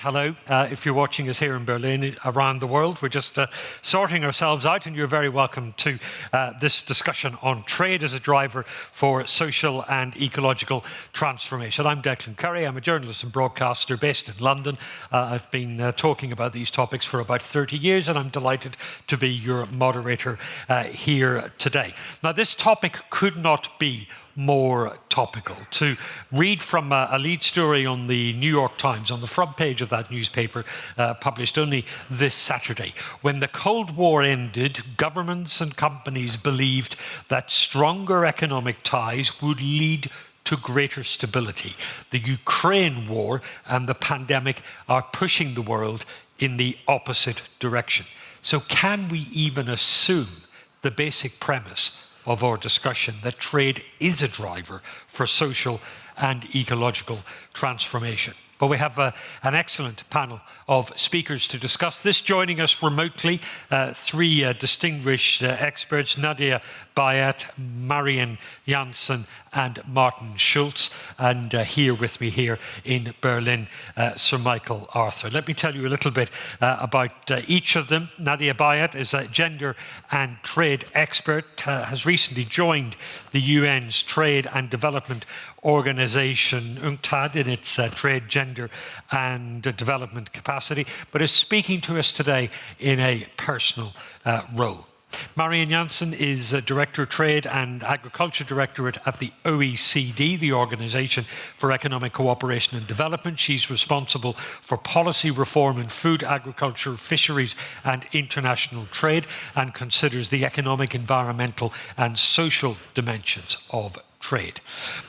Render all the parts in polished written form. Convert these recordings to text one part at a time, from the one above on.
Hello. If you're watching us here in Berlin, around the world, we're just sorting ourselves out, and you're very welcome to this discussion on trade as a driver for social and ecological transformation. I'm Declan Curry. I'm a journalist and broadcaster based in London. I've been talking about these topics for about 30 years, and I'm delighted to be your moderator here today. Now, this topic could not be more topical. To read from a lead story on the New York Times, on the front page of that newspaper, published only this Saturday. When the Cold War ended, governments and companies believed that stronger economic ties would lead to greater stability. The Ukraine war and the pandemic are pushing the world in the opposite direction. So can we even assume the basic premise of our discussion that trade is a driver for social and ecological transformation? Well, we have an excellent panel of speakers to discuss this. Joining us remotely, three distinguished experts: Nadia Bayat, Marian Janssen, and Martin Schulz. And here with me here in Berlin, Sir Michael Arthur. Let me tell you a little bit about each of them. Nadia Bayat is a gender and trade expert, has recently joined the UN's Trade and Development Organization, UNCTAD, in its trade, gender and development capacity, but is speaking to us today in a personal role. Marian Janssen is Director of Trade and Agriculture Directorate at the OECD, the Organisation for Economic Cooperation and Development. She's responsible for policy reform in food, agriculture, fisheries and international trade, and considers the economic, environmental and social dimensions of trade.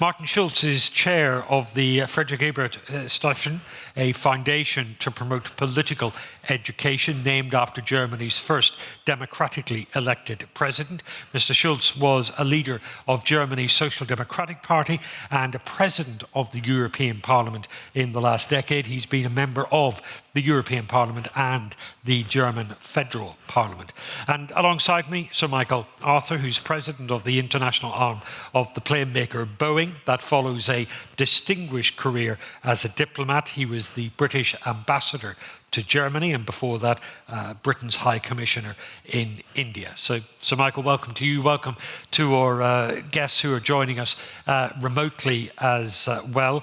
Martin Schulz is chair of the Friedrich-Ebert-Stiftung, a foundation to promote political education named after Germany's first democratically elected president. Mr. Schulz was a leader of Germany's Social Democratic Party and a president of the European Parliament in the last decade. He's been a member of the European Parliament and the German Federal Parliament. And alongside me, Sir Michael Arthur, who's president of the international arm of the plane maker Boeing. That follows a distinguished career as a diplomat. He was the British ambassador to Germany, and before that, Britain's High Commissioner in India. So Michael, welcome to you. Welcome to our guests who are joining us remotely as well.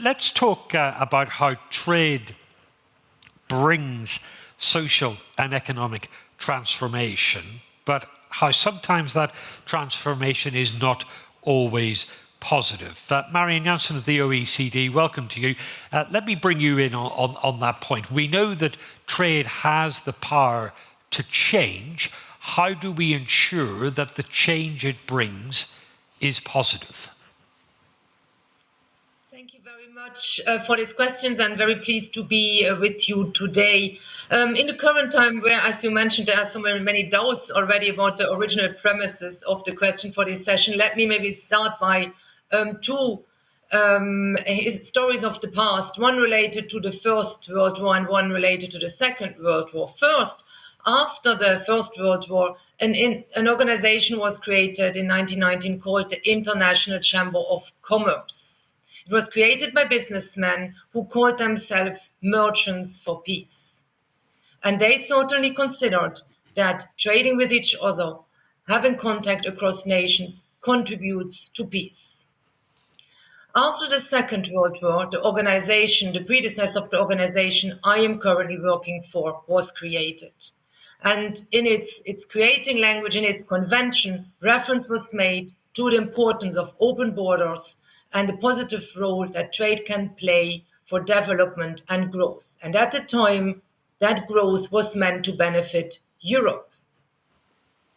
Let's talk about how trade brings social and economic transformation, but how sometimes that transformation is not always positive. Marian Janssen of the OECD, welcome to you. Let me bring you in on that point. We know that trade has the power to change. How do we ensure that the change it brings is positive? Thank you very much for these questions. I'm very pleased to be with you today. In the current time where, as you mentioned, there are so many doubts already about the original premises of the question for this session, let me maybe start by two stories of the past, one related to the First World War and one related to the Second World War. First, after the First World War, an organization was created in 1919 called the International Chamber of Commerce. It was created by businessmen who called themselves merchants for peace. And they certainly considered that trading with each other, having contact across nations, contributes to peace. After the Second World War, the organization, the predecessor of the organization I am currently working for, was created. And in its creating language, in its convention, reference was made to the importance of open borders and the positive role that trade can play for development and growth. And at the time, that growth was meant to benefit Europe.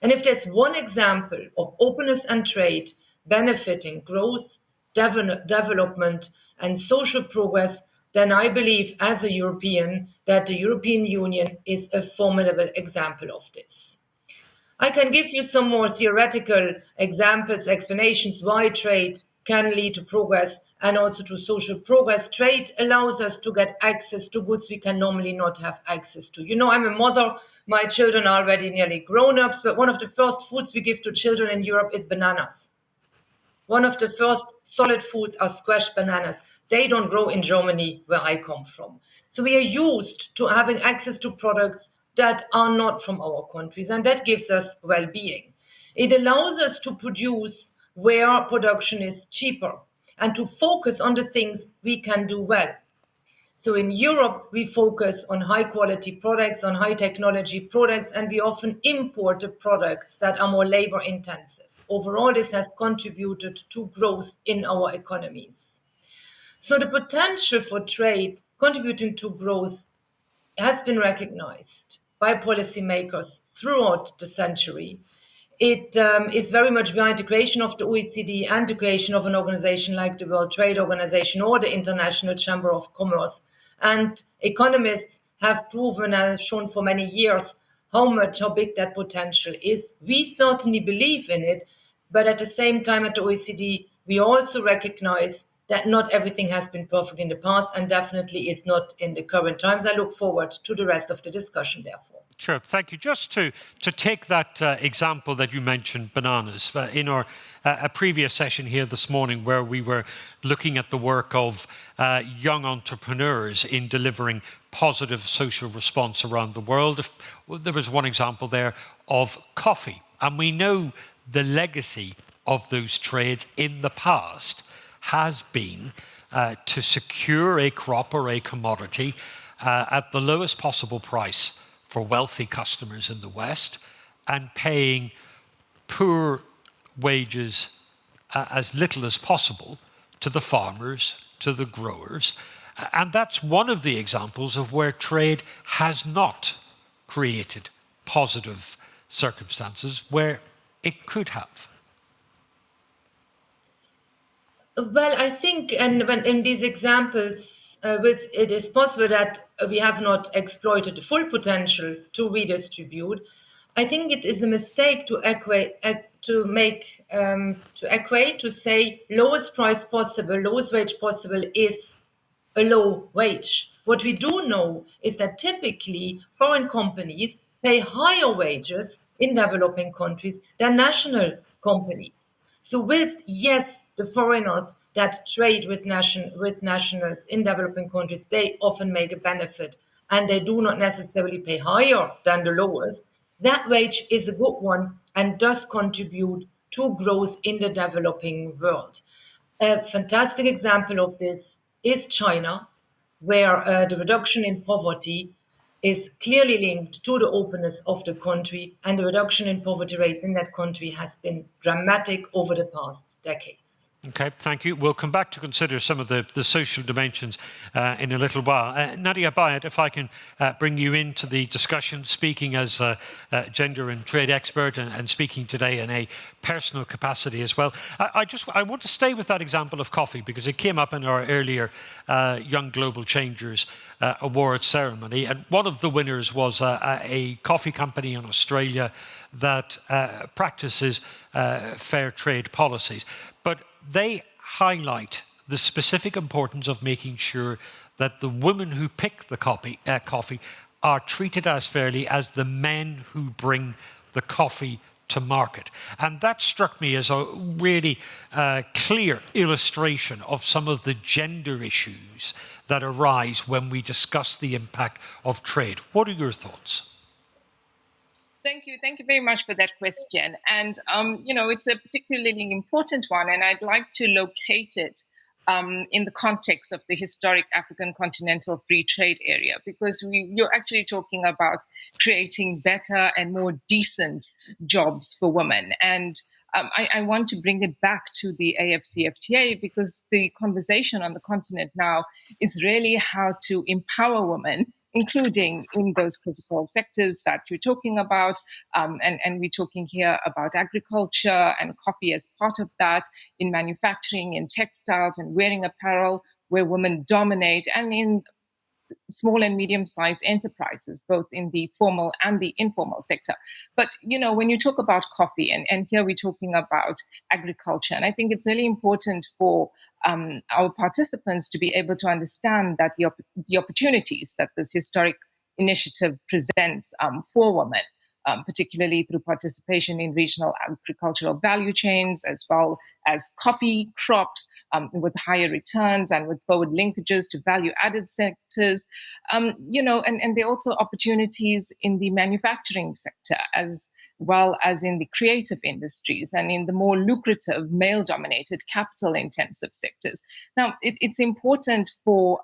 And if there's one example of openness and trade benefiting growth, development, and social progress, then I believe as a European that the European Union is a formidable example of this. I can give you some more theoretical examples, explanations why trade can lead to progress and also to social progress. Trade allows us to get access to goods we can normally not have access to. You know, I'm a mother, my children are already nearly grown-ups, but one of the first foods we give to children in Europe is bananas. One of the first solid foods are squash bananas. They don't grow in Germany, where I come from. So we are used to having access to products that are not from our countries, and that gives us well-being. It allows us to produce where production is cheaper and to focus on the things we can do well. So in Europe, we focus on high quality products, on high technology products, and we often import the products that are more labor intensive. Overall, this has contributed to growth in our economies. So the potential for trade contributing to growth has been recognized by policymakers throughout the century. It is very much behind the creation of the OECD and the creation of an organization like the World Trade Organization or the International Chamber of Commerce. And economists have proven and have shown for many years how big that potential is. We certainly believe in it, but at the same time at the OECD, we also recognize that not everything has been perfect in the past and definitely is not in the current times. I look forward to the rest of the discussion, therefore. Sure, thank you. Just to take that example that you mentioned, bananas, in our a previous session here this morning where we were looking at the work of young entrepreneurs in delivering positive social response around the world, there was one example there of coffee. And we know the legacy of those trades in the past has been to secure a crop or a commodity at the lowest possible price for wealthy customers in the West and paying poor wages as little as possible to the farmers, to the growers. And that's one of the examples of where trade has not created positive circumstances where it could have. Well, I think, and when in these examples, it is possible that we have not exploited the full potential to redistribute. I think it is a mistake to equate, to say lowest price possible, lowest wage possible is a low wage. What we do know is that typically foreign companies pay higher wages in developing countries than national companies. So whilst, yes, the foreigners that trade with nationals in developing countries, they often make a benefit and they do not necessarily pay higher than the lowest, that wage is a good one and does contribute to growth in the developing world. A fantastic example of this is China, where the reduction in poverty is clearly linked to the openness of the country, and the reduction in poverty rates in that country has been dramatic over the past decades. Okay, thank you. We'll come back to consider some of the social dimensions in a little while. Nadia Bayat, if I can bring you into the discussion, speaking as a gender and trade expert and speaking today in a personal capacity as well. I want to stay with that example of coffee because it came up in our earlier Young Global Changers Awards ceremony. And one of the winners was a coffee company in Australia that practices fair trade policies. But they highlight the specific importance of making sure that the women who pick the coffee are treated as fairly as the men who bring the coffee to market. And that struck me as a really clear illustration of some of the gender issues that arise when we discuss the impact of trade. What are your thoughts? Thank you. Thank you very much for that question. And, it's a particularly important one, and I'd like to locate it in the context of the historic African continental free trade area, because you're actually talking about creating better and more decent jobs for women. And I want to bring it back to the AFCFTA because the conversation on the continent now is really how to empower women, including in those critical sectors that you're talking about. And we're talking here about agriculture and coffee as part of that, in manufacturing, in textiles and wearing apparel, where women dominate, and in small and medium-sized enterprises, both in the formal and the informal sector. But, when you talk about coffee, and here we're talking about agriculture, and I think it's really important for our participants to be able to understand that the opportunities that this historic initiative presents for women particularly through participation in regional agricultural value chains, as well as coffee crops with higher returns and with forward linkages to value-added sectors. And there are also opportunities in the manufacturing sector, as well as in the creative industries and in the more lucrative male-dominated capital-intensive sectors. Now, it's important for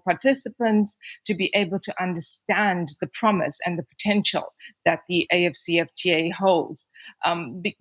participants to be able to understand the promise and the potential that the AFCFTA holds,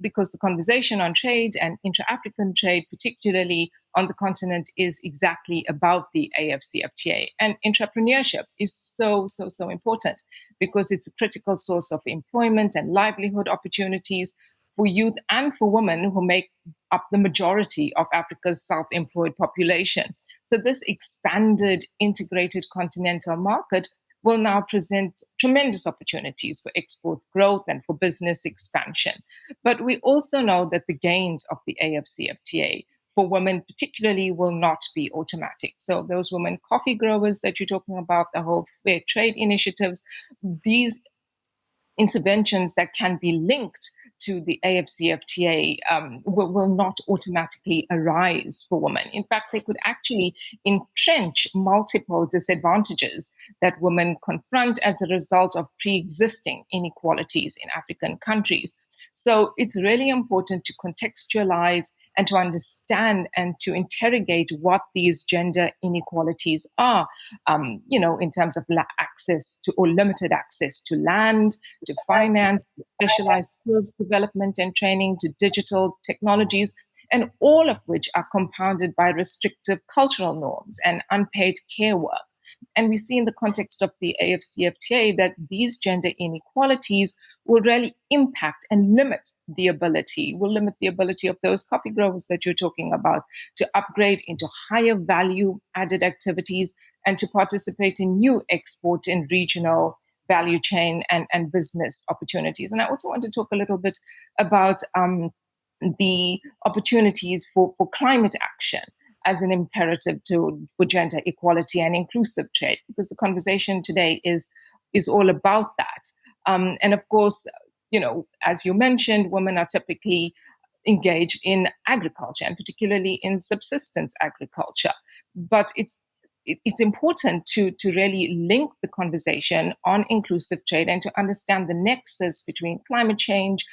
because the conversation on trade and intra-African trade, particularly on the continent, is exactly about the AFCFTA. And entrepreneurship is so important because it's a critical source of employment and livelihood opportunities for youth and for women who make up the majority of Africa's self-employed population. So this expanded, integrated continental market will now present tremendous opportunities for export growth and for business expansion. But we also know that the gains of the AFCFTA for women particularly will not be automatic. So those women coffee growers that you're talking about, the whole fair trade initiatives, these interventions that can be linked to the AFCFTA will not automatically arise for women. In fact, they could actually entrench multiple disadvantages that women confront as a result of pre-existing inequalities in African countries. So it's really important to contextualize and to understand and to interrogate what these gender inequalities are, in terms of access to or limited access to land, to finance, to specialized skills development and training, to digital technologies, and all of which are compounded by restrictive cultural norms and unpaid care work. And we see in the context of the AFCFTA that these gender inequalities will really impact and limit the ability of those coffee growers that you're talking about to upgrade into higher value added activities and to participate in new export and regional value chain and business opportunities. And I also want to talk a little bit about the opportunities for climate action as an imperative for gender equality and inclusive trade, because the conversation today is all about that. And of course, as you mentioned, women are typically engaged in agriculture and particularly in subsistence agriculture. But it's important to really link the conversation on inclusive trade and to understand the nexus between climate change,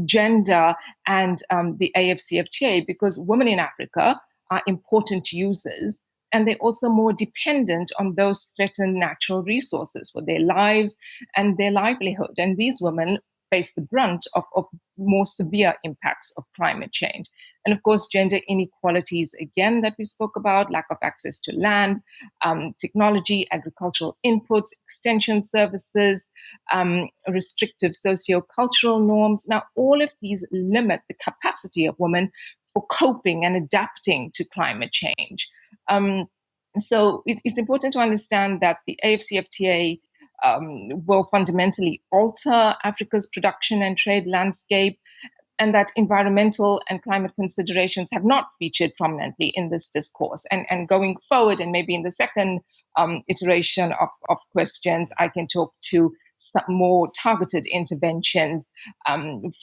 gender, and the AFCFTA, because women in Africa are important users, and they're also more dependent on those threatened natural resources for their lives and their livelihood. And these women face the brunt of more severe impacts of climate change. And of course, gender inequalities, again, that we spoke about, lack of access to land, technology, agricultural inputs, extension services, restrictive socio-cultural norms. Now, all of these limit the capacity of women for coping and adapting to climate change. So it's important to understand that the AFCFTA will fundamentally alter Africa's production and trade landscape, and that environmental and climate considerations have not featured prominently in this discourse. And going forward, and maybe in the second iteration of questions, I can talk to some more targeted interventions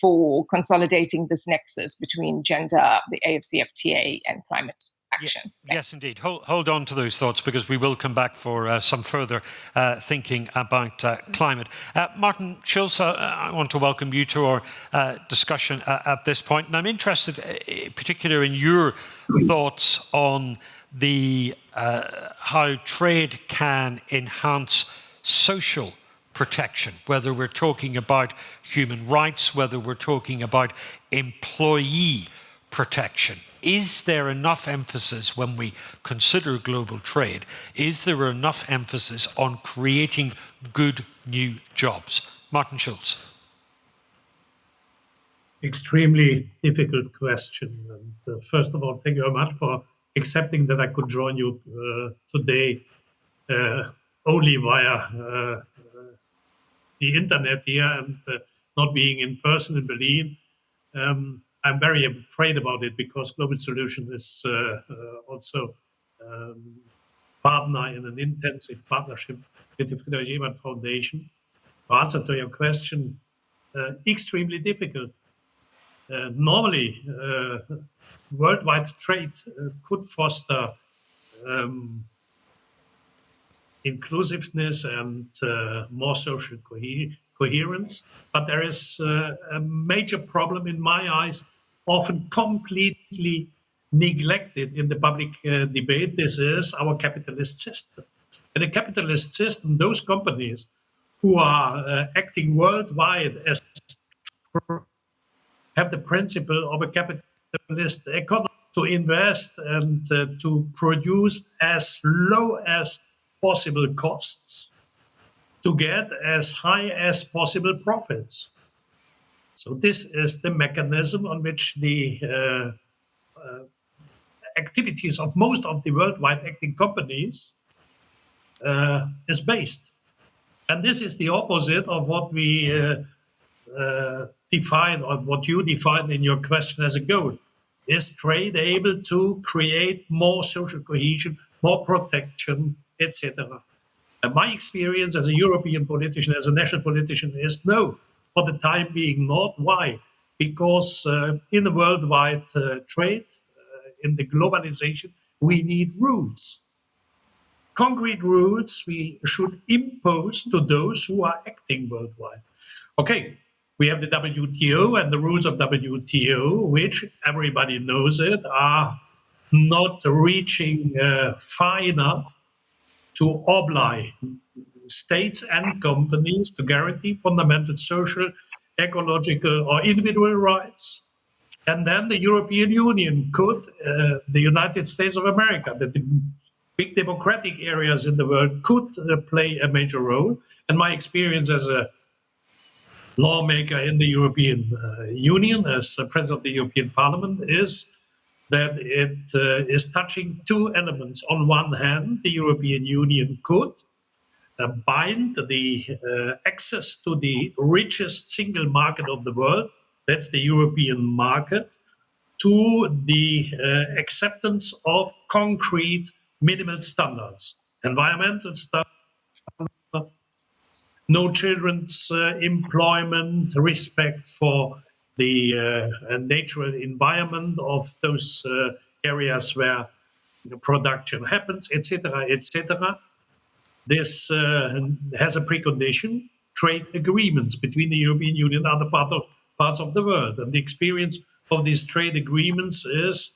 for consolidating this nexus between gender, the AFCFTA, and climate action. Yes, indeed. Hold on to those thoughts, because we will come back for some further thinking about climate. Martin Schulz, I want to welcome you to our discussion at this point. And I'm interested, particularly in your thoughts on the how trade can enhance social protection, whether we're talking about human rights, whether we're talking about employee protection. Is there enough emphasis when we consider global trade? Is there enough emphasis on creating good new jobs? Martin Schulz. Extremely difficult question. And first of all, thank you very much for accepting that I could join you today only via the internet here and not being in person in Berlin. I'm very afraid about it, because Global Solutions is also partner in an intensive partnership with the Friedrich-Ebert Foundation. To answer to your question, extremely difficult. Normally, worldwide trade could foster inclusiveness and more social coherence. But there is a major problem in my eyes, often completely neglected in the public debate. This is our capitalist system. In a capitalist system, those companies who are acting worldwide as have the principle of a capitalist economy to invest and to produce as low as possible costs to get as high as possible profits. So this is the mechanism on which the activities of most of the worldwide acting companies is based. And this is the opposite of what we define, or what you define in your question as a goal. Is trade able to create more social cohesion, more protection, etc.? And my experience as a European politician, as a national politician, is no, for the time being not. Why? Because in the worldwide trade, in the globalization, we need rules. Concrete rules we should impose to those who are acting worldwide. Okay, we have the WTO, and the rules of WTO, which everybody knows it, are not reaching far enough to oblige states and companies to guarantee fundamental social, ecological, or individual rights. And then the European Union could, the United States of America, the big democratic areas in the world could play a major role. And my experience as a lawmaker in the European Union, as president of the European Parliament, is that it is touching two elements. On one hand, the European Union could bind the access to the richest single market of the world, that's the European market, to the acceptance of concrete minimal standards, environmental standards, no children's employment, respect for the natural environment of those areas where production happens, etc., etc. This has a precondition: trade agreements between the European Union and other parts of the world. And the experience of these trade agreements is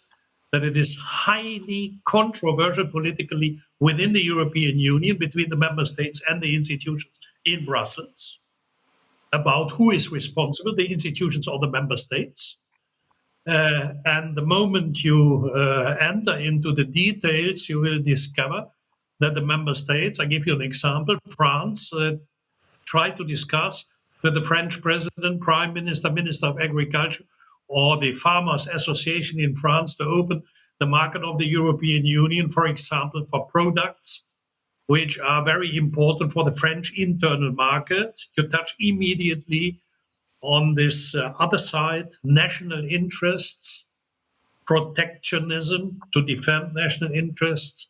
that it is highly controversial politically within the European Union, between the member states and the institutions in Brussels, about who is responsible, the institutions or the member states. And the moment you enter into the details, you will discover that the member states, I give you an example, France tried to discuss with the French president, prime minister, minister of agriculture, or the Farmers Association in France to open the market of the European Union, for example, for products which are very important for the French internal market. You touch immediately on this other side, national interests, protectionism to defend national interests,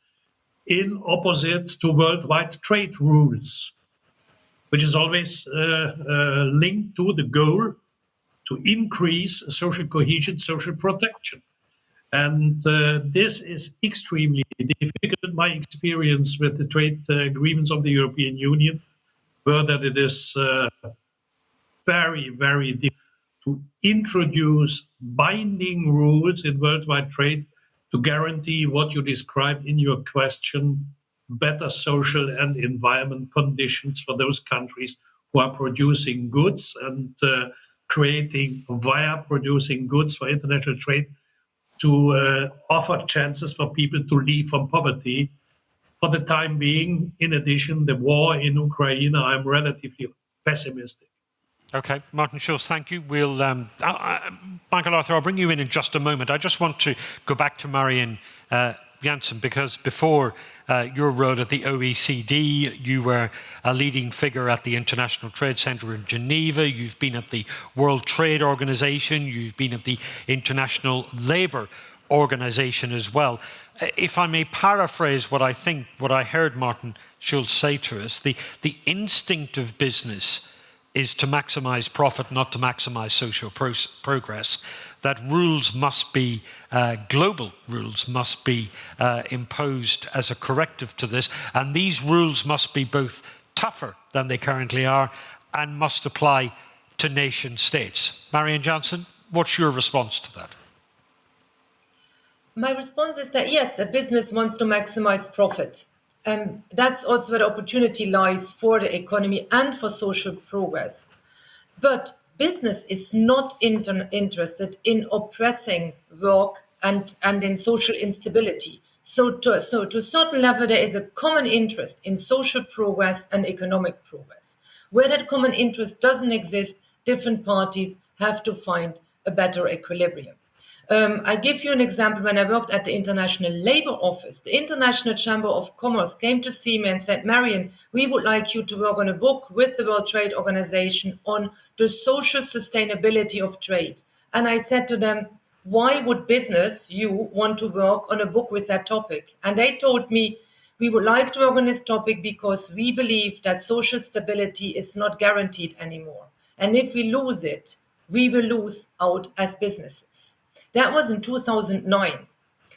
in opposite to worldwide trade rules, which is always linked to the goal to increase social cohesion, social protection. And this is extremely difficult. My experience with the trade agreements of the European Union were that it is very, very difficult to introduce binding rules in worldwide trade to guarantee what you described in your question, better social and environment conditions for those countries who are producing goods and creating via producing goods for international trade to offer chances for people to leave from poverty. For the time being, in addition, the war in Ukraine, I'm relatively pessimistic. Okay, Martin Schulz, thank you. We'll, Michael Arthur, I'll bring you in just a moment. I just want to go back to Marion Jansen, because before your role at the OECD, you were a leading figure at the International Trade Center in Geneva. You've been at the World Trade Organization. You've been at the International Labour Organization as well. If I may paraphrase what I heard Martin Schulz say to us, the instinct of business is to maximize profit, not to maximize social progress, that rules must be, global rules must be imposed as a corrective to this, and these rules must be both tougher than they currently are and must apply to nation states. Marianne Jansen, what's your response to that? My response is that yes, a business wants to maximize profit. That's also where the opportunity lies for the economy and for social progress. But business is not interested in oppressing work and in social instability. So to a certain level, there is a common interest in social progress and economic progress. Where that common interest doesn't exist, different parties have to find a better equilibrium. I give you an example. When I worked at the International Labour Office, the International Chamber of Commerce came to see me and said, Marianne, we would like you to work on a book with the World Trade Organization on the social sustainability of trade. And I said to them, why would business, you, want to work on a book with that topic? And they told me, we would like to work on this topic because we believe that social stability is not guaranteed anymore. And if we lose it, we will lose out as businesses. That was in 2009.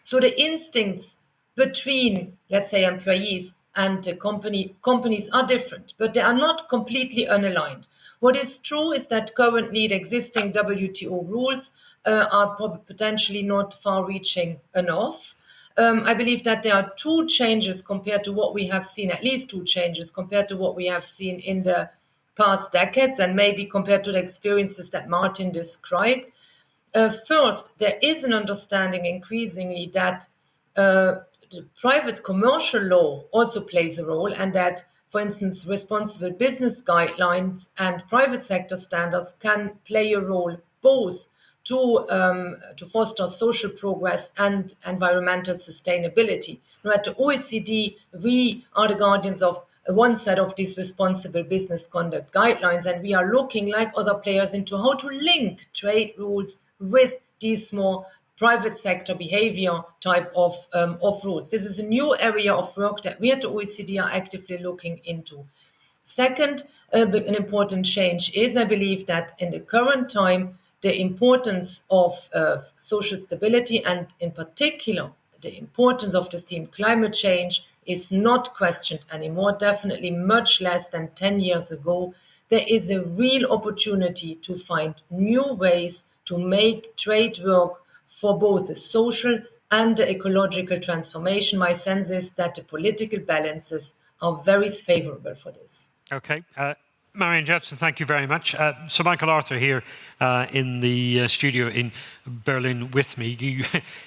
So the instincts between, let's say, employees and the companies are different, but they are not completely unaligned. What is true is that currently the existing WTO rules are potentially not far-reaching enough. I believe that there are two changes compared to what we have seen, at least two changes compared to what we have seen in the past decades, and maybe compared to the experiences that Martin described. First, there is an understanding increasingly that the private commercial law also plays a role, and that, for instance, responsible business guidelines and private sector standards can play a role both to foster social progress and environmental sustainability. Now, at the OECD, we are the guardians of one set of these responsible business conduct guidelines, and we are looking, like other players, into how to link trade rules with these more private sector behavior type of rules. This is a new area of work that we at the OECD are actively looking into. Second, an important change is, I believe, that in the current time, the importance of social stability, and in particular, the importance of the theme climate change, is not questioned anymore, definitely much less than 10 years ago. There is a real opportunity to find new ways to make trade work for both the social and the ecological transformation. My sense is that the political balances are very favorable for this. Okay. Marianne Jansen, thank you very much. Sir Michael Arthur here in the studio in Berlin with me.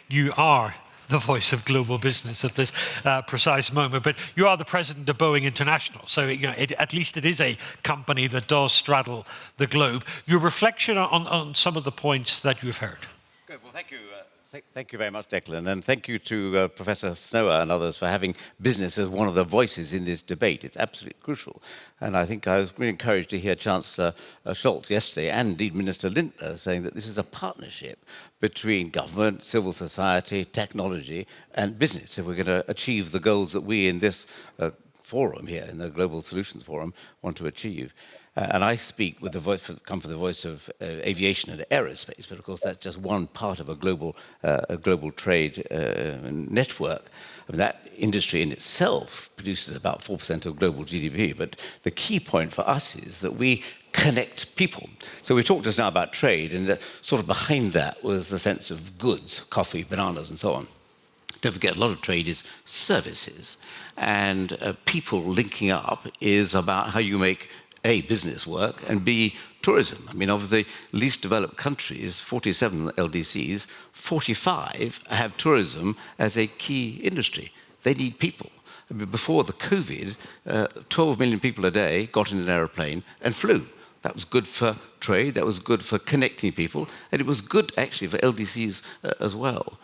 You are the voice of global business at this precise moment, but you are the president of Boeing International, so at least it is a company that does straddle the globe. Your reflection on some of the points that you've heard. Good. Well, thank you. Thank you very much, Declan, and thank you to Professor Snower and others for having business as one of the voices in this debate. It's absolutely crucial. And I think I was really encouraged to hear Chancellor Scholz yesterday, and indeed Minister Lindner, saying that this is a partnership between government, civil society, technology, and business if we're going to achieve the goals that we in this forum here, in the Global Solutions Forum, want to achieve. And I speak with the voice, come from the voice of aviation and aerospace, but of course that's just one part of a global trade network. I mean, that industry in itself produces about 4% of global GDP, but the key point for us is that we connect people. So we talked just now about trade, and sort of behind that was the sense of goods, coffee, bananas, and so on. Don't forget, a lot of trade is services, and people linking up is about how you make A, business work, and B, tourism. I mean, of the least developed countries, 47 LDCs, 45 have tourism as a key industry. They need people. I mean, before the COVID, 12 million people a day got in an aeroplane and flew. That was good for trade, that was good for connecting people, and it was good actually for LDCs as well.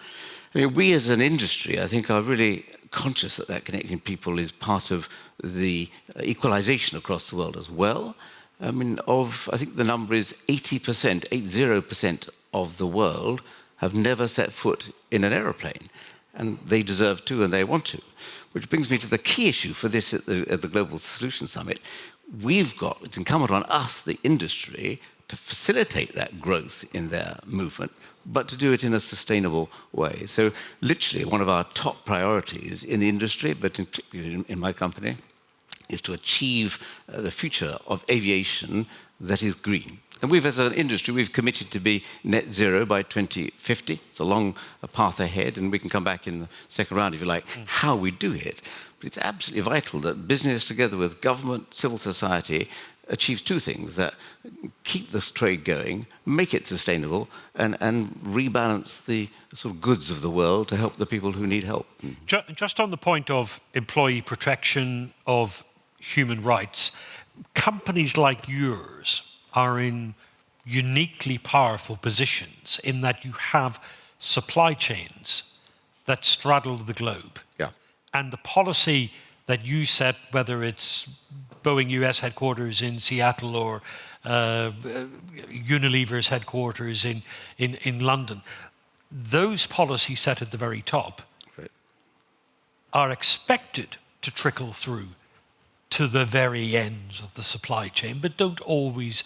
I mean, we as an industry, I think, are really conscious that connecting people is part of the equalization across the world as well. I mean, I think the number is 80% of the world have never set foot in an aeroplane. And they deserve to, and they want to. Which brings me to the key issue for this at the Global Solutions Summit. It's incumbent on us, the industry, to facilitate that growth in their movement, but to do it in a sustainable way. So literally one of our top priorities in the industry, but in my company, is to achieve the future of aviation that is green. And as an industry, we've committed to be net zero by 2050. It's a long path ahead, and we can come back in the second round, if you like, how we do it. But it's absolutely vital that business, together with government, civil society, achieves two things: that keep this trade going, make it sustainable, and rebalance the sort of goods of the world to help the people who need help. Just on the point of employee protection, of human rights, companies like yours are in uniquely powerful positions in that you have supply chains that straddle the globe. Yeah. And the policy that you set, whether it's Boeing US headquarters in Seattle or Unilever's headquarters in London, those policies set at the very top are expected to trickle through to the very ends of the supply chain, but don't always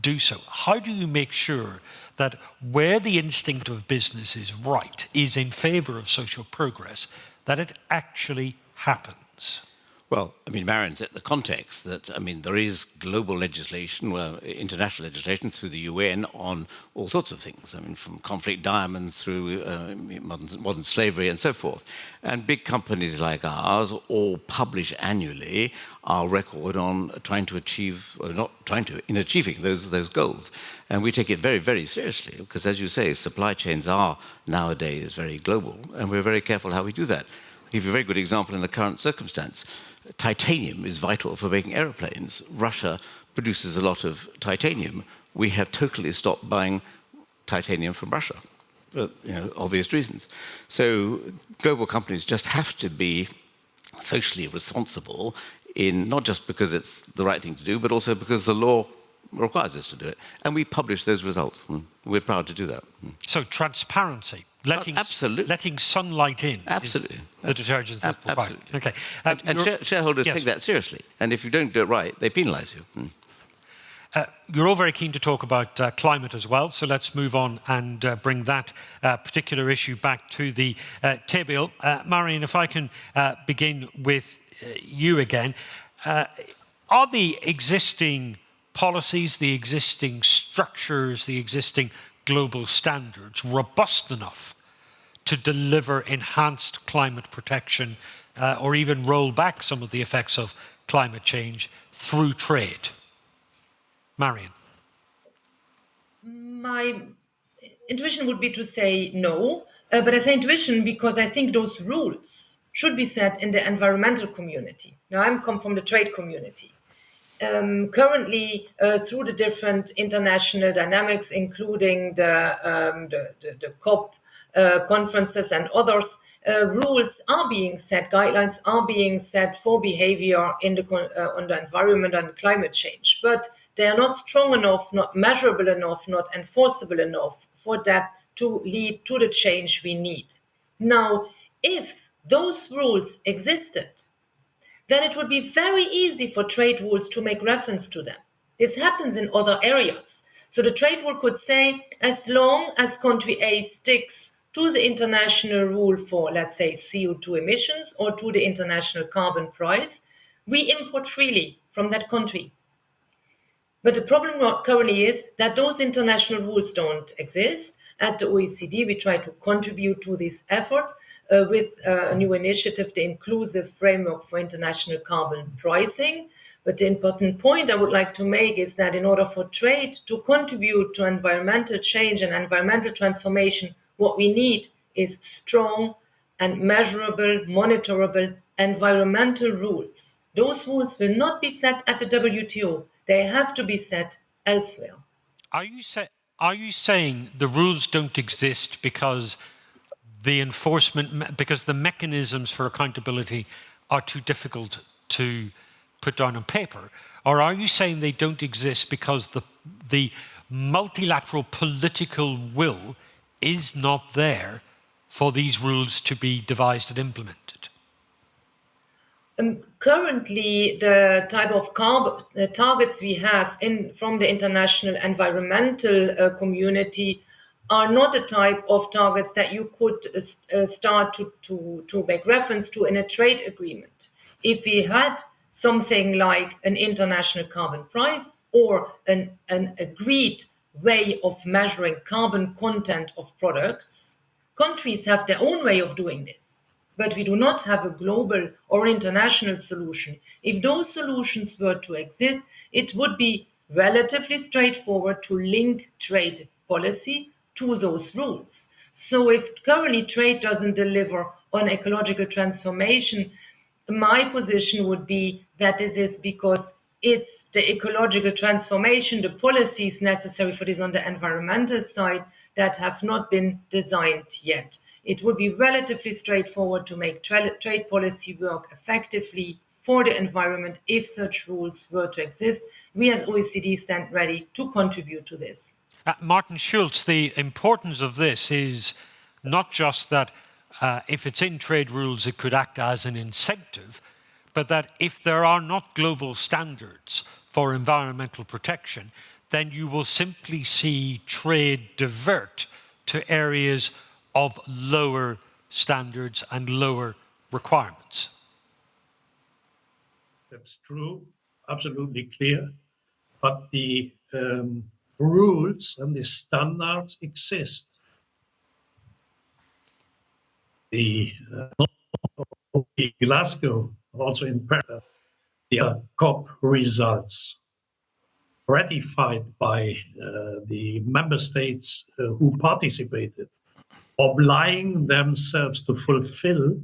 do so. How do you make sure that where the instinct of business is right, is in favor of social progress, that it actually happens? Well, I mean, Marion set the context that, I mean, there is global legislation, international legislation through the UN on all sorts of things. I mean, from conflict diamonds through modern slavery and so forth. And big companies like ours all publish annually our record on trying to achieve, or not trying to, in achieving those goals. And we take it very, very seriously because, as you say, supply chains are nowadays very global, and we're very careful how we do that. I'll give you a very good example in the current circumstance. Titanium is vital for making aeroplanes. Russia produces a lot of titanium. We have totally stopped buying titanium from Russia, for obvious reasons. So global companies just have to be socially responsible, in not just because it's the right thing to do, but also because the law requires us to do it. And we publish those results. We're proud to do that. So transparency. Letting sunlight in. Absolutely. The detergents that we're buying. Okay. And shareholders take that seriously. And if you don't do it right, they penalise you. You're all very keen to talk about climate as well, so let's move on and bring that particular issue back to the table. Marion, if I can begin with you again. Are the existing policies, the existing structures, the existing global standards robust enough to deliver enhanced climate protection or even roll back some of the effects of climate change through trade? Marion. My intuition would be to say no, but I say intuition because I think those rules should be set in the environmental community. Now, I come from the trade community. Currently, through the different international dynamics, including the COP conferences and others, rules are being set, guidelines are being set for behavior on the environment and climate change. But they are not strong enough, not measurable enough, not enforceable enough for that to lead to the change we need. Now, if those rules existed, then it would be very easy for trade rules to make reference to them. This happens in other areas. So the trade rule could say, as long as country A sticks to the international rule for, let's say, CO2 emissions or to the international carbon price, we import freely from that country. But the problem currently is that those international rules don't exist. At the OECD, we try to contribute to these efforts with a new initiative, the Inclusive Framework for International Carbon Pricing. But the important point I would like to make is that in order for trade to contribute to environmental change and environmental transformation, what we need is strong and measurable, monitorable environmental rules. Those rules will not be set at the WTO. They have to be set elsewhere. Are you saying the rules don't exist because the mechanisms for accountability are too difficult to put down on paper? Or are you saying they don't exist because the multilateral political will is not there for these rules to be devised and implemented? Currently, the type of targets we have from the international environmental community are not the type of targets that you could start to make reference to in a trade agreement. If we had something like an international carbon price or an agreed way of measuring carbon content of products, countries have their own way of doing this. But we do not have a global or international solution. If those solutions were to exist, it would be relatively straightforward to link trade policy to those rules. So if currently trade doesn't deliver on ecological transformation, my position would be that this is because it's the ecological transformation, the policies necessary for this on the environmental side that have not been designed yet. It would be relatively straightforward to make trade policy work effectively for the environment if such rules were to exist. We as OECD stand ready to contribute to this. Martin Schulz, the importance of this is not just that if it's in trade rules, it could act as an incentive, but that if there are not global standards for environmental protection, then you will simply see trade divert to areas of lower standards and lower requirements. That's true, absolutely clear. But the rules and the standards exist. The Glasgow, also in Paris, the COP results ratified by the member states who participated, obliging themselves to fulfill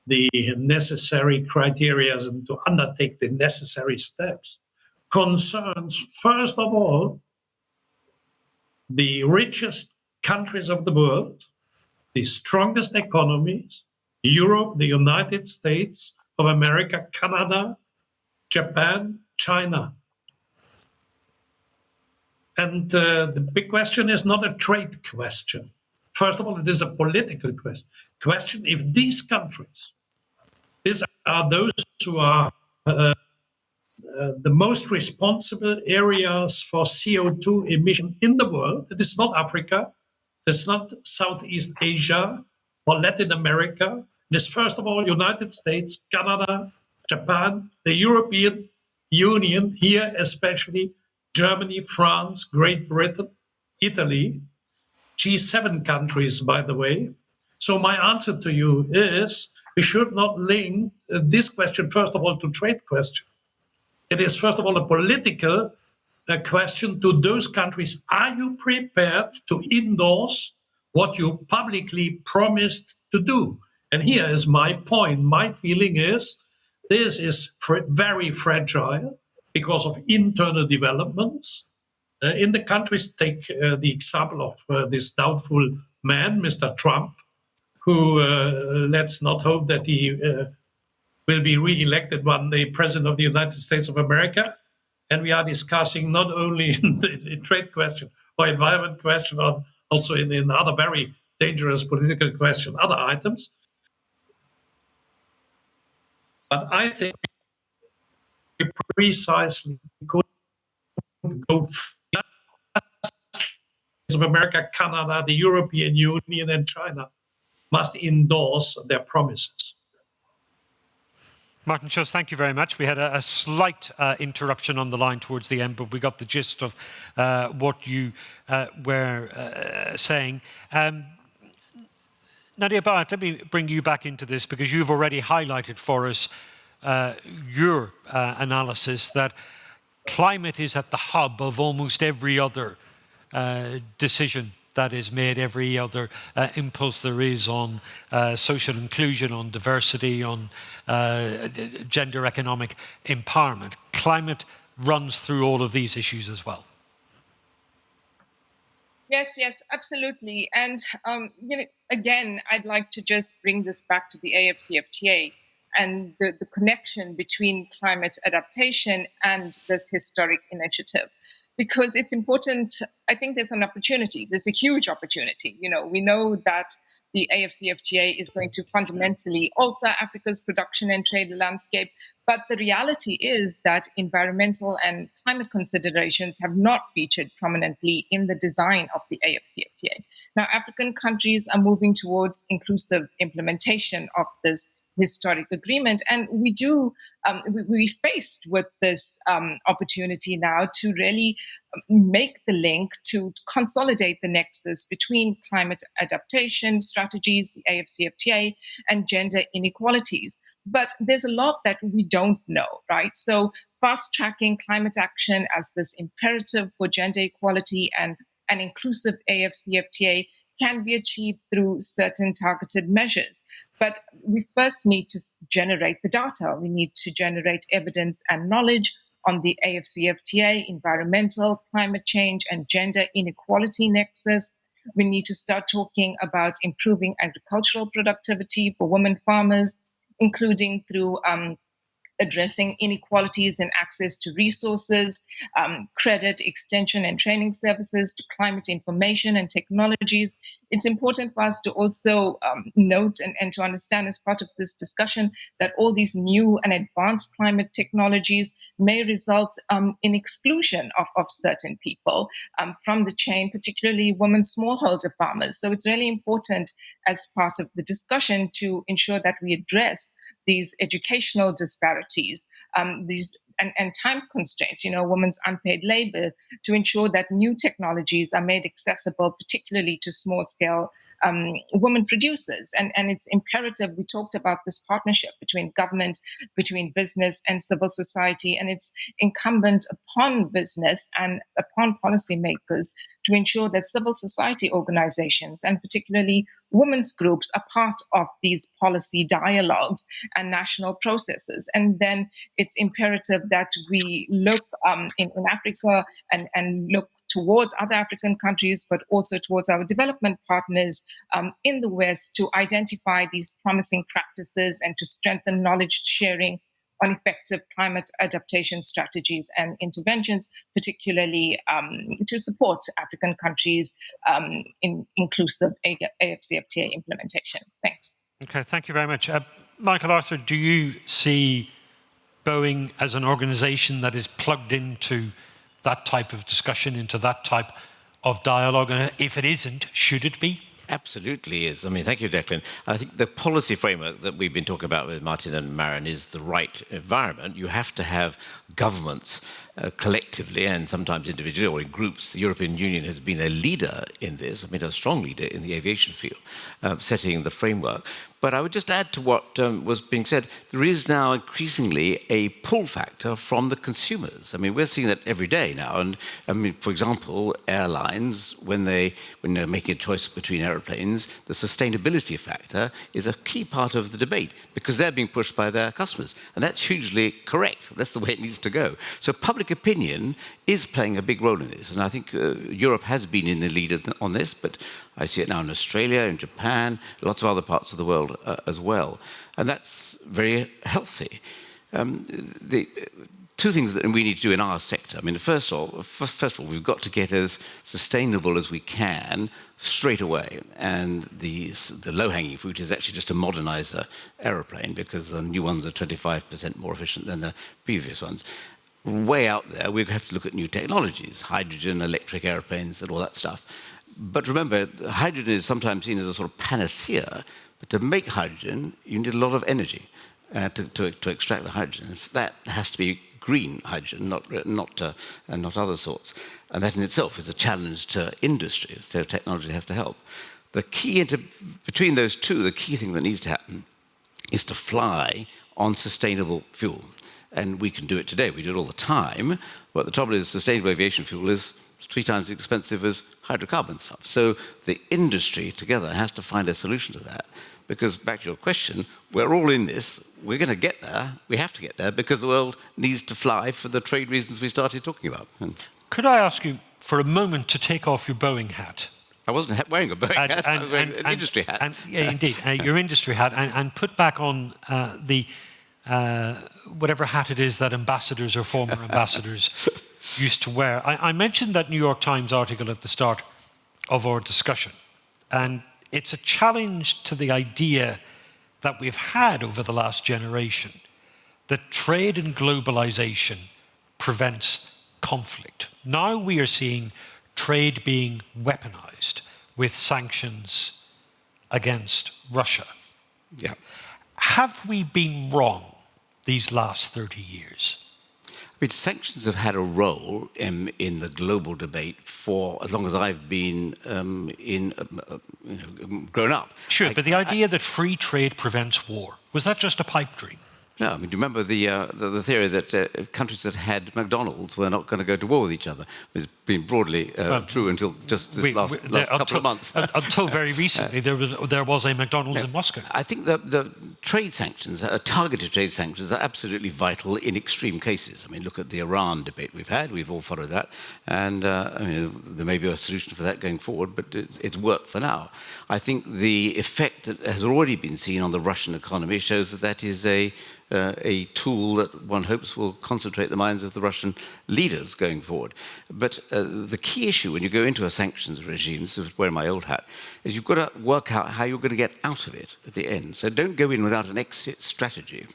the necessary criteria and to undertake the necessary steps, concerns, first of all, the richest countries of the world, the strongest economies, Europe, the United States of America, Canada, Japan, China. And the big question is not a trade question. First of all, it is a political question. If these countries, these are those who are the most responsible areas for CO2 emission in the world, it is not Africa, it's not Southeast Asia or Latin America. It is first of all United States, Canada, Japan, the European Union, here especially Germany, France, Great Britain, Italy, G7 countries, by the way. So my answer to you is we should not link this question, first of all, to trade question. It is, first of all, a political question to those countries. Are you prepared to endorse what you publicly promised to do? And here is my point. My feeling is this is very fragile because of internal developments. In the countries, take the example of this doubtful man, Mr. Trump, who let's not hope that he will be re-elected one day president of the United States of America. And we are discussing not only in the trade question or environment question, or also in other very dangerous political questions, other items. But I think we precisely could go of America, Canada, the European Union, and China must endorse their promises. Martin Schulz, thank you very much. We had a slight interruption on the line towards the end, but we got the gist of what you were saying. Nadia Bayat, let me bring you back into this because you've already highlighted for us your analysis that climate is at the hub of almost every other decision that is made, every other impulse there is on social inclusion, on diversity, on gender economic empowerment. Climate runs through all of these issues as well. Yes, absolutely. And again, I'd like to just bring this back to the AFCFTA and the connection between climate adaptation and this historic initiative. Because it's important, I think there's an opportunity. There's a huge opportunity. We know that the AFCFTA is going to fundamentally alter Africa's production and trade landscape. But the reality is that environmental and climate considerations have not featured prominently in the design of the AFCFTA. Now, African countries are moving towards inclusive implementation of this historic agreement. And we're faced with this opportunity now to really make the link to consolidate the nexus between climate adaptation strategies, the AFCFTA, and gender inequalities. But there's a lot that we don't know, right? So fast-tracking climate action as this imperative for gender equality and an inclusive AFCFTA can be achieved through certain targeted measures. But we first need to generate the data. We need to generate evidence and knowledge on the AFCFTA, environmental, climate change, and gender inequality nexus. We need to start talking about improving agricultural productivity for women farmers, including through addressing inequalities in access to resources, credit, extension, and training services, to climate information and technologies. It's important for us to also note and to understand as part of this discussion that all these new and advanced climate technologies may result in exclusion of certain people from the chain, particularly women smallholder farmers. So it's really important as part of the discussion to ensure that we address these educational disparities, these and time constraints, women's unpaid labor, to ensure that new technologies are made accessible, particularly to small-scale women producers. And it's imperative. We talked about this partnership between government, between business and civil society, and it's incumbent upon business and upon policymakers to ensure that civil society organizations, and particularly women's groups, are part of these policy dialogues and national processes. And then it's imperative that we look in Africa and look towards other African countries, but also towards our development partners in the West, to identify these promising practices and to strengthen knowledge sharing on effective climate adaptation strategies and interventions, particularly to support African countries in inclusive AFCFTA implementation. Thanks. Okay, thank you very much. Michael Arthur, do you see Boeing as an organization that is plugged into that type of discussion, into that type of dialogue? And if it isn't, should it be? Absolutely is. I mean, thank you, Declan. I think the policy framework that we've been talking about with Martin and Maren is the right environment. You have to have governments collectively and sometimes individually or in groups. The European Union has been a leader in this, a strong leader in the aviation field, setting the framework. But I would just add to what was being said, there is now increasingly a pull factor from the consumers. I mean, we're seeing that every day now. And I mean, for example, airlines, when they're making a choice between airplanes, the sustainability factor is a key part of the debate because they're being pushed by their customers. And that's hugely correct. That's the way it needs to go. So public opinion is playing a big role in this. And I think Europe has been in the lead on this, but I see it now in Australia, in Japan, lots of other parts of the world as well. And that's very healthy. The two things that we need to do in our sector. I mean, first of all, we've got to get as sustainable as we can straight away. And the low-hanging fruit is actually just to modernize an aeroplane because the new ones are 25% more efficient than the previous ones. Way out there, we have to look at new technologies, hydrogen, electric airplanes, and all that stuff. But remember, hydrogen is sometimes seen as a sort of panacea, but to make hydrogen, you need a lot of energy to extract the hydrogen. That has to be green hydrogen, not other sorts. And that in itself is a challenge to industry, so technology has to help. The key between those two, the key thing that needs to happen is to fly on sustainable fuel. And we can do it today. We do it all the time. But the trouble is sustainable aviation fuel is 3 times as expensive as hydrocarbon stuff. So the industry together has to find a solution to that. Because back to your question, we're all in this. We're going to get there. We have to get there because the world needs to fly for the trade reasons we started talking about. Could I ask you for a moment to take off your Boeing hat? I wasn't wearing a Boeing hat. I was wearing an industry hat. Yeah, indeed, your industry hat, and put back on the whatever hat it is that ambassadors or former ambassadors used to wear. I mentioned that New York Times article at the start of our discussion, and it's a challenge to the idea that we've had over the last generation that trade and globalization prevents conflict. Now we are seeing trade being weaponized with sanctions against Russia. Yeah. Have we been wrong these last 30 years? I mean, sanctions have had a role in the global debate for as long as I've been grown up. Sure, but the idea that free trade prevents war, was that just a pipe dream? No, I mean, do you remember the theory that countries that had McDonald's were not going to go to war with each other? It's been broadly true until just this last couple of months. Until very recently, there was a McDonald's in Moscow. I think that the trade sanctions, targeted trade sanctions, are absolutely vital in extreme cases. I mean, look at the Iran debate we've had. We've all followed that. And I mean, there may be a solution for that going forward, but it's worked for now. I think the effect that has already been seen on the Russian economy shows that that is a tool that one hopes will concentrate the minds of the Russian leaders going forward. But the key issue when you go into a sanctions regime, this is wearing my old hat, is you've got to work out how you're going to get out of it at the end. So don't go in without an exit strategy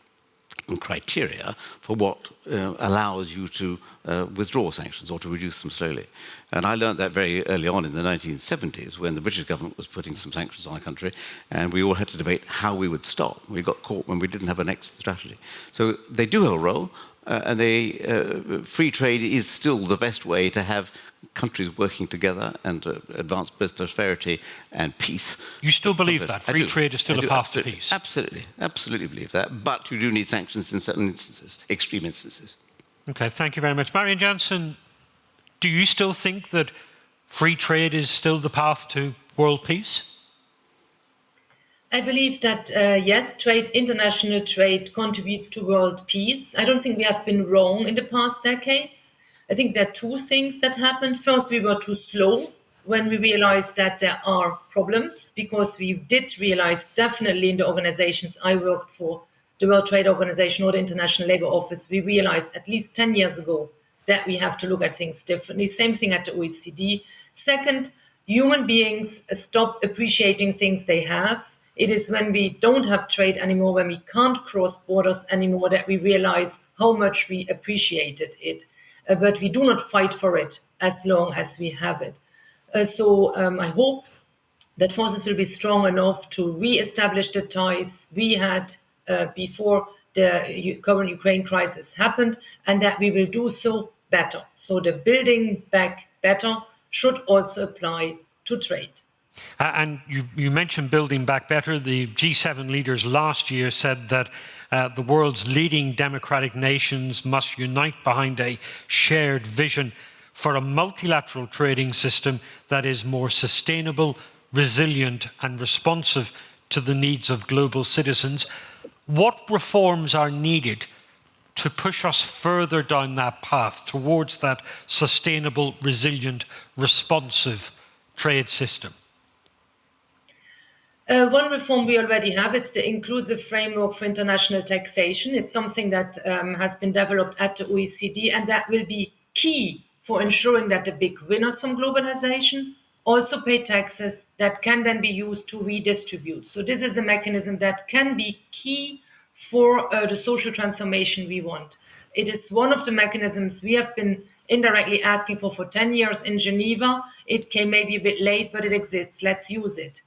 and criteria for what allows you to withdraw sanctions or to reduce them slowly. And I learned that very early on in the 1970s when the British government was putting some sanctions on a country and we all had to debate how we would stop. We got caught when we didn't have an exit strategy. So they do have a role and free trade is still the best way to have countries working together and advance prosperity and peace. You still believe that? Free trade is still a path to peace? Absolutely. Absolutely believe that. But you do need sanctions in certain instances, extreme instances. Okay, thank you very much. Marion Jansen, do you still think that free trade is still the path to world peace? I believe that, yes, international trade contributes to world peace. I don't think we have been wrong in the past decades. I think there are two things that happened. First, we were too slow when we realized that there are problems, because we did realize definitely in the organizations I worked for, the World Trade Organization or the International Labour Office, we realized at least 10 years ago that we have to look at things differently. Same thing at the OECD. Second, human beings stop appreciating things they have. It is when we don't have trade anymore, when we can't cross borders anymore, that we realize how much we appreciated it. But we do not fight for it as long as we have it. So I hope that forces will be strong enough to re-establish the ties we had before the current Ukraine crisis happened, and that we will do so better. So the building back better should also apply to trade. And you mentioned building back better. The G7 leaders last year said that the world's leading democratic nations must unite behind a shared vision for a multilateral trading system that is more sustainable, resilient, and responsive to the needs of global citizens. What reforms are needed to push us further down that path towards that sustainable, resilient, responsive trade system? One reform we already have, it's the inclusive framework for international taxation. It's something that has been developed at the OECD, and that will be key for ensuring that the big winners from globalization also pay taxes that can then be used to redistribute. So this is a mechanism that can be key for the social transformation we want. It is one of the mechanisms we have been indirectly asking for 10 years in Geneva. It came maybe a bit late, but it exists. Let's use it.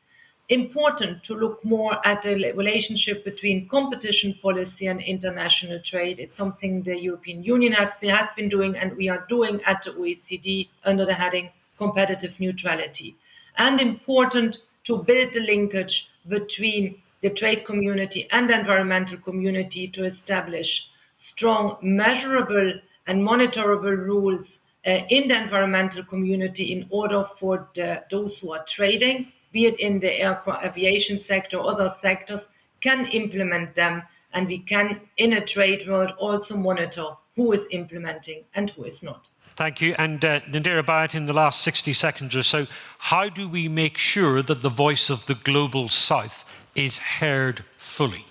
Important to look more at the relationship between competition policy and international trade. It's something the European Union has been doing, and we are doing at the OECD under the heading competitive neutrality. And important to build the linkage between the trade community and the environmental community to establish strong, measurable and monitorable rules in the environmental community in order for those who are trading, be it in the aviation sector or other sectors, can implement them. And we can, in a trade world, also monitor who is implementing and who is not. Thank you. And Nandira Bayat, in the last 60 seconds or so, how do we make sure that the voice of the global south is heard fully?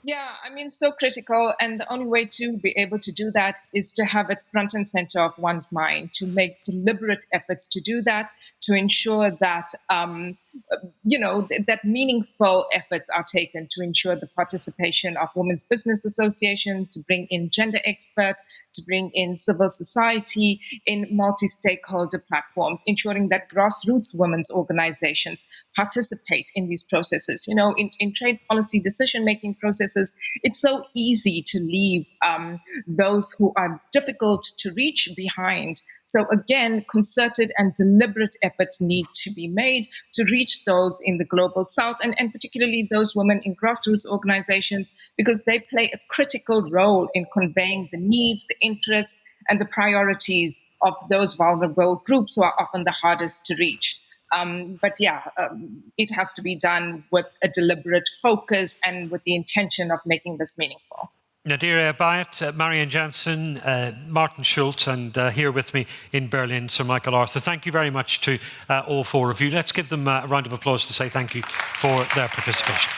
Yeah, I mean, so critical. And the only way to be able to do that is to have it front and center of one's mind, to make deliberate efforts to do that, to ensure that, that meaningful efforts are taken to ensure the participation of women's business associations, to bring in gender experts, to bring in civil society in multi-stakeholder platforms, ensuring that grassroots women's organizations participate in these processes. In trade policy decision-making processes, it's so easy to leave those who are difficult to reach behind. So again, concerted and deliberate efforts need to be made to reach those in the global south, and particularly those women in grassroots organizations, because they play a critical role in conveying the needs, the interests, and the priorities of those vulnerable groups who are often the hardest to reach. It has to be done with a deliberate focus and with the intention of making this meaningful. Nadira Bayat, Marianne Jansen, Martin Schulz, and here with me in Berlin, Sir Michael Arthur. Thank you very much to all four of you. Let's give them a round of applause to say thank you for their participation.